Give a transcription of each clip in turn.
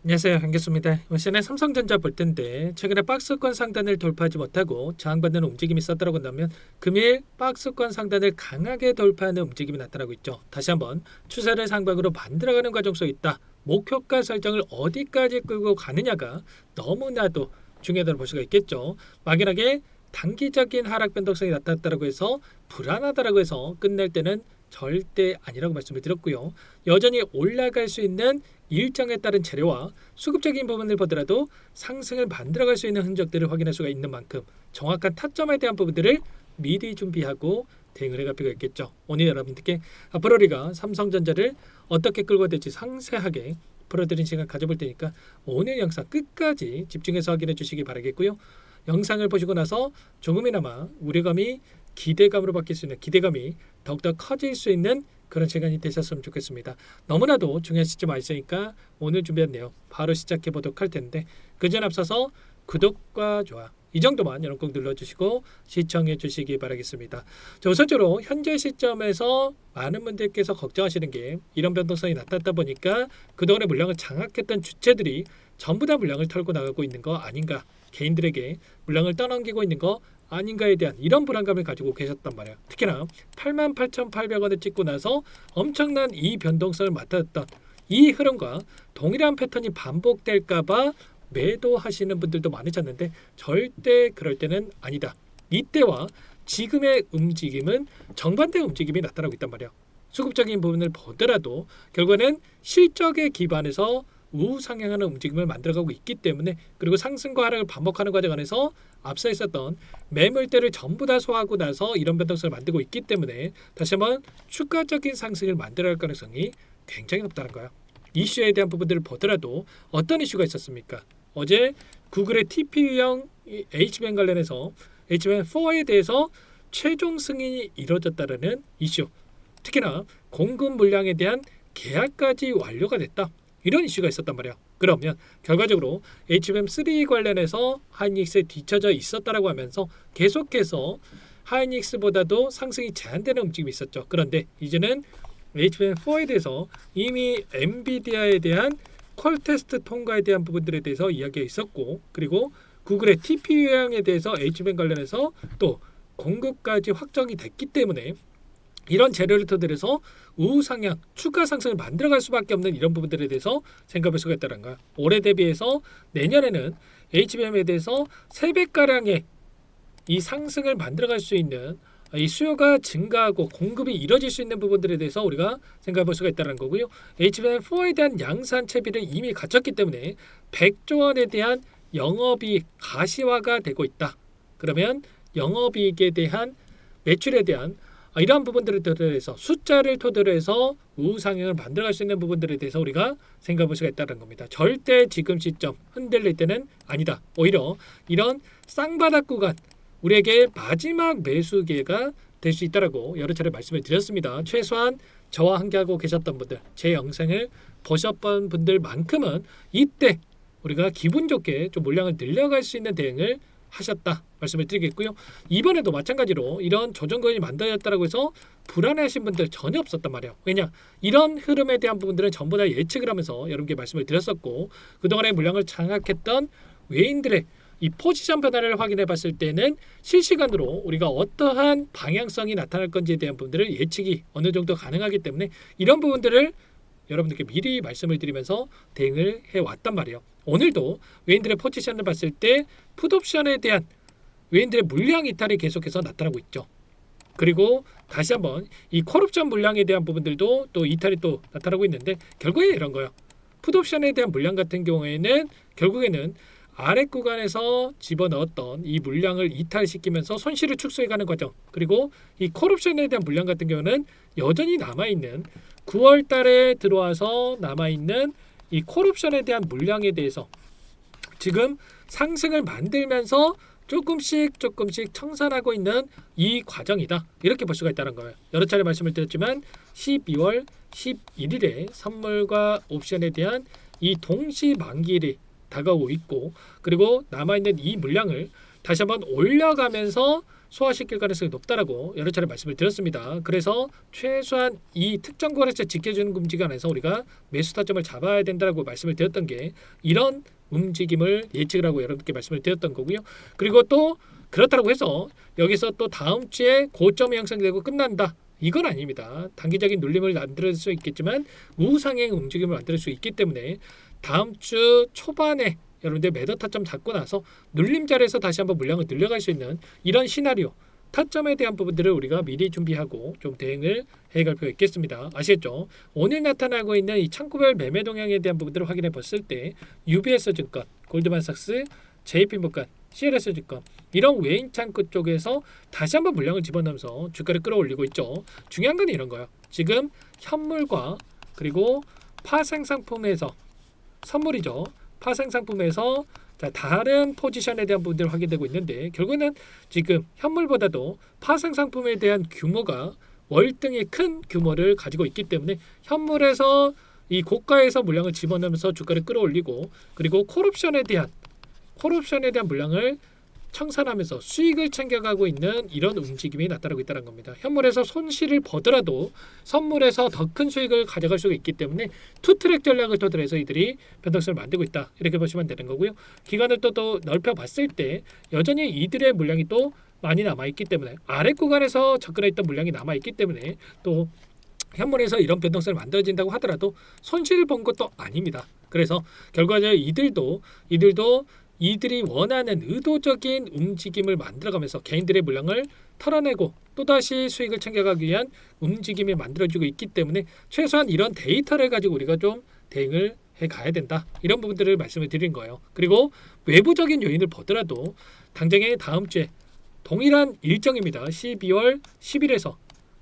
안녕하세요. 반갑습니다. 이번 시간에 삼성전자 볼 텐데 최근에 박스권 상단을 돌파하지 못하고 저항받는 움직임이 있었다고 한다면 금일 박스권 상단을 강하게 돌파하는 움직임이 나타나고 있죠. 다시 한번 추세를 상방으로 만들어가는 과정 속에 있다. 목표가 설정을 어디까지 끌고 가느냐가 너무나도 중요하다고 볼 수가 있겠죠. 막연하게 단기적인 하락 변동성이 나타났다고 해서 불안하다고 해서 끝낼 때는 절대 아니라고 말씀을 드렸고요. 여전히 올라갈 수 있는 일정에 따른 재료와 수급적인 부분을 보더라도 상승을 만들어갈 수 있는 흔적들을 확인할 수가 있는 만큼 정확한 타점에 대한 부분들을 미리 준비하고 대응을 해갈 필요가 있겠죠. 오늘 여러분들께 앞으로 우리가 삼성전자를 어떻게 끌고 될지 상세하게 풀어드린 시간 가져볼 테니까 오늘 영상 끝까지 집중해서 확인해 주시기 바라겠고요. 영상을 보시고 나서 조금이나마 우려감이 기대감으로 바뀔 수 있는 기대감이 더욱더 커질 수 있는 그런 시간이 되셨으면 좋겠습니다. 너무나도 중요한 시점 와 있으니까 오늘 준비한 내용 바로 시작해 보도록 할 텐데 그전 앞서서 구독과 좋아요 이 정도만 여러분 꼭 눌러주시고 시청해 주시기 바라겠습니다. 자, 우선적으로 현재 시점에서 많은 분들께서 걱정하시는 게 이런 변동성이 나타났다 보니까 그동안의 물량을 장악했던 주체들이 전부 다 물량을 털고 나가고 있는 거 아닌가, 개인들에게 물량을 떠넘기고 있는 거 아닌가에 대한 이런 불안감을 가지고 계셨단 말이에요. 특히나 88,800원을 찍고 나서 엄청난 이 변동성을 맡았던 이 흐름과 동일한 패턴이 반복될까봐 매도하시는 분들도 많으셨는데 절대 그럴 때는 아니다. 이때와 지금의 움직임은 정반대의 움직임이 나타나고 있단 말이에요. 수급적인 부분을 보더라도 결과는 실적에 기반해서 우상향하는 움직임을 만들어가고 있기 때문에 그리고 상승과 하락을 반복하는 과정 안에서 앞서 있었던 매물대를 전부 다 소화하고 나서 이런 변동성을 만들고 있기 때문에 다시 한번 추가적인 상승을 만들어갈 가능성이 굉장히 높다는 거예요. 이슈에 대한 부분들을 보더라도 어떤 이슈가 있었습니까? 어제 구글의 TPU형 HBM 관련해서 HBM4에 대해서 최종 승인이 이루어졌다는 이슈, 특히나 공급 물량에 대한 계약까지 완료가 됐다. 이런 이슈가 있었단 말이야. 그러면 결과적으로 HBM3 관련해서 하이닉스에 뒤처져 있었다라고 하면서 계속해서 하이닉스보다도 상승이 제한되는 움직임이 있었죠. 그런데 이제는 HBM4에 대해서 이미 엔비디아에 대한 퀄 테스트 통과에 대한 부분들에 대해서 이야기가 있었고 그리고 구글의 TPU형에 대해서 HBM 관련해서 또 공급까지 확정이 됐기 때문에 이런 재료를 토대로 해서 우상향, 추가 상승을 만들어갈 수밖에 없는 이런 부분들에 대해서 생각할 수가 있다는 거야. 올해 대비해서 내년에는 HBM에 대해서 3배가량의 이 상승을 만들어갈 수 있는 이 수요가 증가하고 공급이 이뤄질 수 있는 부분들에 대해서 우리가 생각해 볼 수가 있다는 거고요. HBM4에 대한 양산 채비를 이미 갖췄기 때문에 100조 원에 대한 영업이익 가시화가 되고 있다. 그러면 영업이익에 대한 매출에 대한 이러한 부분들을 토대로 해서 숫자를 토대로 해서 우상향을 만들어갈 수 있는 부분들에 대해서 우리가 생각해 볼 수가 있다는 겁니다. 절대 지금 시점 흔들릴 때는 아니다. 오히려 이런 쌍바닥 구간 우리에게 마지막 매수 기회가 될 수 있다라고 여러 차례 말씀을 드렸습니다. 최소한 저와 함께하고 계셨던 분들, 제 영상을 보셨던 분들만큼은 이때 우리가 기분 좋게 좀 물량을 늘려갈 수 있는 대응을 하셨다 말씀을 드리겠고요. 이번에도 마찬가지로 이런 조정권이 만들어졌다고 해서 불안해하신 분들 전혀 없었단 말이에요. 왜냐? 이런 흐름에 대한 부분들은 전부 다 예측을 하면서 여러분께 말씀을 드렸었고 그동안의 물량을 장악했던 외인들의 이 포지션 변화를 확인해 봤을 때는 실시간으로 우리가 어떠한 방향성이 나타날 건지에 대한 부분들을 예측이 어느 정도 가능하기 때문에 이런 부분들을 여러분들께 미리 말씀을 드리면서 대응을 해왔단 말이에요. 오늘도 외인들의 포지션을 봤을 때 풋옵션에 대한 외인들의 물량 이탈이 계속해서 나타나고 있죠. 그리고 다시 한번 이 콜옵션 물량에 대한 부분들도 또 이탈이 또 나타나고 있는데 결국에 이런 거예요. 풋옵션에 대한 물량 같은 경우에는 결국에는 아래 구간에서 집어넣었던 이 물량을 이탈시키면서 손실을 축소해가는 과정, 그리고 이 콜옵션에 대한 물량 같은 경우는 여전히 남아있는 9월 달에 들어와서 남아있는 이 콜옵션에 대한 물량에 대해서 지금 상승을 만들면서 조금씩 청산하고 있는 이 과정이다. 이렇게 볼 수가 있다는 거예요. 여러 차례 말씀을 드렸지만 12월 11일에 선물과 옵션에 대한 이 동시 만기일이 다가오고 있고 그리고 남아있는 이 물량을 다시 한번 올려가면서 소화시킬 가능성이 높다라고 여러 차례 말씀을 드렸습니다. 그래서 최소한 이 특정 거래세 지켜주는 움직임 안에서 우리가 매수 타점을 잡아야 된다라고 말씀을 드렸던 게 이런 움직임을 예측을 하고 여러분께 말씀을 드렸던 거고요. 그리고 또 그렇다고 해서 여기서 또 다음 주에 고점이 형성되고 끝난다. 이건 아닙니다. 단기적인 눌림을 만들 수 있겠지만 우상향 움직임을 만들 수 있기 때문에 다음 주 초반에 여러분들 매도 타점 잡고 나서 눌림 자리에서 다시 한번 물량을 늘려갈 수 있는 이런 시나리오 타점에 대한 부분들을 우리가 미리 준비하고 좀 대응을 해갈 필요가 있겠습니다. 아시겠죠? 오늘 나타나고 있는 이 창구별 매매 동향에 대한 부분들을 확인해 봤을 때 UBS 증권, 골드만삭스, JP모건, CLS 증권 이런 외인 창구 쪽에서 다시 한번 물량을 집어넣으면서 주가를 끌어올리고 있죠. 중요한 건 이런 거예요. 지금 현물과 그리고 파생상품에서 선물이죠. 파생상품에서 다른 포지션에 대한 부분들이 확인되고 있는데 결국은 지금 현물보다도 파생상품에 대한 규모가 월등히 큰 규모를 가지고 있기 때문에 현물에서 이 고가에서 물량을 집어넣으면서 주가를 끌어올리고 그리고 콜옵션에 대한 물량을 청산하면서 수익을 챙겨가고 있는 이런 움직임이 나타나고 있다는 겁니다. 현물에서 손실을 보더라도 선물에서 더 큰 수익을 가져갈 수가 있기 때문에 투트랙 전략을 토대로 이들이 변동성을 만들고 있다. 이렇게 보시면 되는 거고요. 기간을 또 넓혀봤을 때 여전히 이들의 물량이 또 많이 남아있기 때문에 아래 구간에서 접근했던 물량이 남아있기 때문에 또 현물에서 이런 변동성을 만들어진다고 하더라도 손실을 본 것도 아닙니다. 그래서 결과적으로 이들이 원하는 의도적인 움직임을 만들어가면서 개인들의 물량을 털어내고 또다시 수익을 챙겨가기 위한 움직임이 만들어지고 있기 때문에 최소한 이런 데이터를 가지고 우리가 좀 대응을 해가야 된다. 이런 부분들을 말씀을 드린 거예요. 그리고 외부적인 요인을 보더라도 당장에 다음 주에 동일한 일정입니다. 12월 10일에서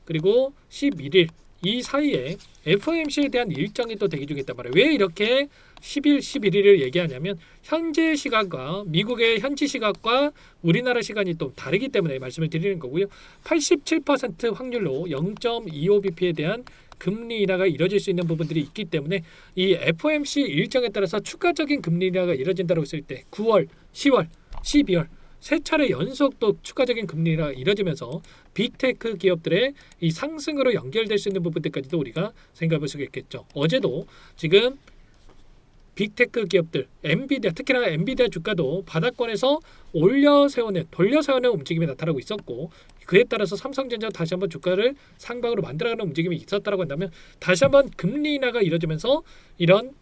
그리고 11일 이 사이에 FOMC에 대한 일정이 또 대기 중에 있단 말이에요. 왜 이렇게 10일, 11일을 얘기하냐면 현재 시각과 미국의 현지 시각과 우리나라 시간이 또 다르기 때문에 말씀을 드리는 거고요. 87% 확률로 0.25bp에 대한 금리 인하가 이뤄질 수 있는 부분들이 있기 때문에 이 FOMC 일정에 따라서 추가적인 금리 인하가 이뤄진다고 했을 때 9월, 10월, 12월 세 차례 연속 또 추가적인 금리 인하가 이뤄지면서 빅테크 기업들의 이 상승으로 연결될 수 있는 부분들까지도 우리가 생각해 볼 수가 있겠죠. 어제도 지금 빅테크 기업들, 엔비디아, 특히나 엔비디아 주가도 바닥권에서 돌려 세우는 움직임이 나타나고 있었고 그에 따라서 삼성전자 다시 한번 주가를 상방으로 만들어가는 움직임이 있었다고 한다면 다시 한번 금리 인하가 이뤄지면서 이런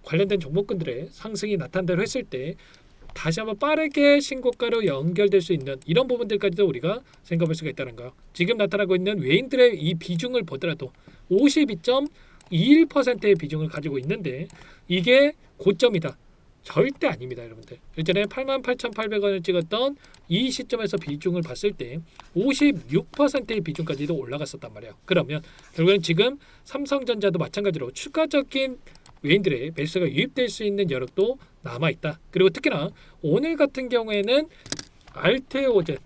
관련된 종목군들의 상승이 나타난다고 했을 때 다시 한번 빠르게 신고가로 연결될 수 있는 이런 부분들까지도 우리가 생각할 수가 있다는 거예요. 지금 나타나고 있는 외인들의 이 비중을 보더라도 52.21%의 비중을 가지고 있는데 이게 고점이다. 절대 아닙니다, 여러분들. 예전에 88,800원을 찍었던 이 시점에서 비중을 봤을 때 56%의 비중까지도 올라갔었단 말이에요. 그러면 결국엔 지금 삼성전자도 마찬가지로 추가적인 외인들의 매수가 유입될 수 있는 여력도 남아있다. 그리고 특히나 오늘 같은 경우에는 알테오젠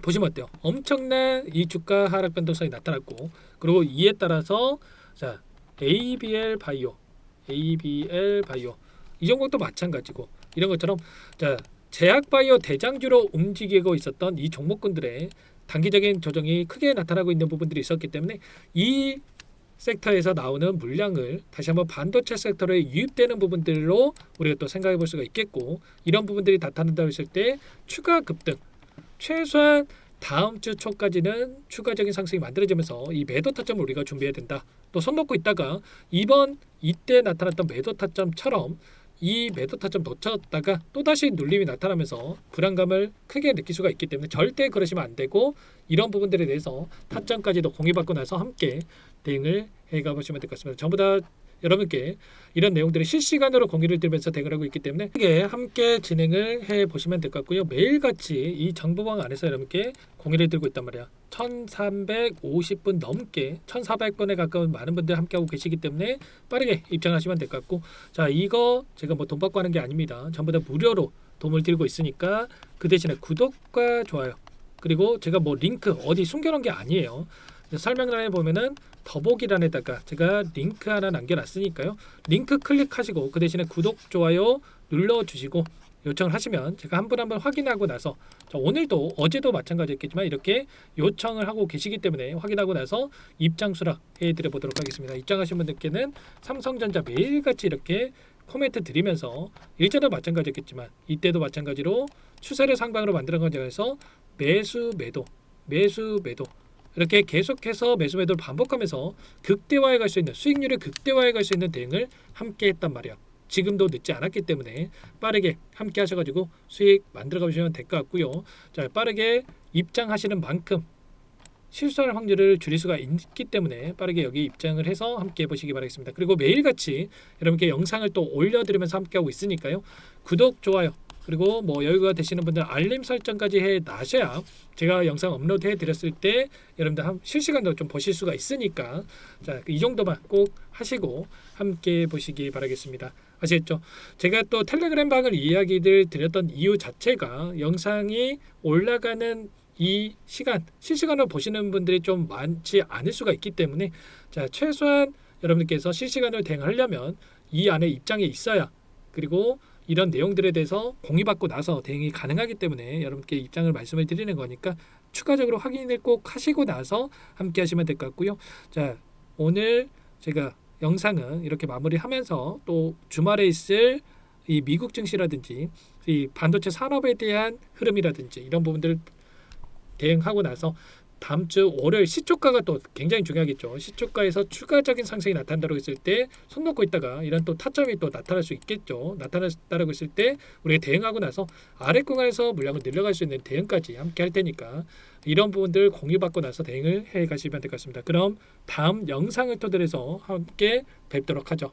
보시면 어때요? 엄청난 이 주가 하락 변동성이 나타났고 그리고 이에 따라서 자 ABL 바이오 이 종목도 마찬가지고 이런 것처럼 자 제약 바이오 대장주로 움직이고 있었던 이 종목군들의 단기적인 조정이 크게 나타나고 있는 부분들이 있었기 때문에 이 섹터에서 나오는 물량을 다시 한번 반도체 섹터에 유입되는 부분들로 우리가 또 생각해 볼 수가 있겠고 이런 부분들이 나타난다고 했을 때 추가 급등 최소한 다음 주 초까지는 추가적인 상승이 만들어지면서 이 매도 타점을 우리가 준비해야 된다. 또 손 놓고 있다가 이때 나타났던 매도 타점처럼 이 매도 타점 놓쳤다가 또다시 눌림이 나타나면서 불안감을 크게 느낄 수가 있기 때문에 절대 그러시면 안 되고 이런 부분들에 대해서 타점까지도 공유받고 나서 함께 대응을 해가 보시면 될 것 같습니다. 전부 다 여러분께 이런 내용들을 실시간으로 공유를 드리면서 대응을 하고 있기 때문에 함께 진행을 해 보시면 될 것 같고요. 매일같이 이 정보방 안에서 여러분께 공유를 드리고 있단 말이야. 1350분 넘게 1400번에 가까운 많은 분들 함께하고 계시기 때문에 빠르게 입장하시면 될 것 같고 자 이거 제가 뭐 돈 받고 하는 게 아닙니다. 전부 다 무료로 도움을 드리고 있으니까 그 대신에 구독과 좋아요 그리고 제가 뭐 링크 어디 숨겨놓은 게 아니에요. 설명란에 보면은 더보기란에다가 제가 링크 하나 남겨놨으니까요. 링크 클릭하시고 그 대신에 구독, 좋아요 눌러주시고 요청을 하시면 제가 한 분 한 분 확인하고 나서 오늘도 어제도 마찬가지였겠지만 이렇게 요청을 하고 계시기 때문에 확인하고 나서 입장 수락해 드려 보도록 하겠습니다. 입장하신 분들께는 삼성전자 매일같이 이렇게 코멘트 드리면서 일전도 마찬가지였겠지만 이때도 마찬가지로 추세를 상방으로 만드는 과정에서 매수 매도 이렇게 계속해서 매수 매도를 반복하면서 극대화해 갈 수 있는 수익률을 극대화해 갈 수 있는 대응을 함께 했단 말이야. 지금도 늦지 않았기 때문에 빠르게 함께 하셔가지고 수익 만들어 가시면 될 것 같고요. 자, 빠르게 입장하시는 만큼 실수할 확률을 줄일 수가 있기 때문에 빠르게 여기 입장을 해서 함께 해보시기 바라겠습니다. 그리고 매일같이 여러분께 영상을 또 올려드리면서 함께하고 있으니까요. 구독, 좋아요 그리고 뭐 여유가 되시는 분들 알림 설정까지 해 놔셔야 제가 영상 업로드 해드렸을 때 여러분들 실시간으로 좀 보실 수가 있으니까 자, 이 정도만 꼭 하시고 함께 보시기 바라겠습니다. 아시겠죠? 제가 또 텔레그램 방을 이야기를 드렸던 이유 자체가 영상이 올라가는 이 시간 실시간으로 보시는 분들이 좀 많지 않을 수가 있기 때문에 자, 최소한 여러분들께서 실시간으로 대응하려면 이 안에 입장에 있어야 그리고 이런 내용들에 대해서 공유받고 나서 대응이 가능하기 때문에 여러분께 입장을 말씀을 드리는 거니까 추가적으로 확인을 꼭 하시고 나서 함께 하시면 될 것 같고요. 자, 오늘 제가 영상은 이렇게 마무리하면서 또 주말에 있을 이 미국 증시라든지 이 반도체 산업에 대한 흐름이라든지 이런 부분들 대응하고 나서 다음 주 월요일 시초가가 또 굉장히 중요하겠죠. 시초가에서 추가적인 상승이 나타난다고 했을 때 손 놓고 있다가 이런 또 타점이 또 나타날 수 있겠죠. 나타났다고 했을 때 우리가 대응하고 나서 아래 구간에서 물량을 늘려갈 수 있는 대응까지 함께 할 테니까 이런 부분들 공유받고 나서 대응을 해 가시면 될 것 같습니다. 그럼 다음 영상을 토대로 해서 함께 뵙도록 하죠.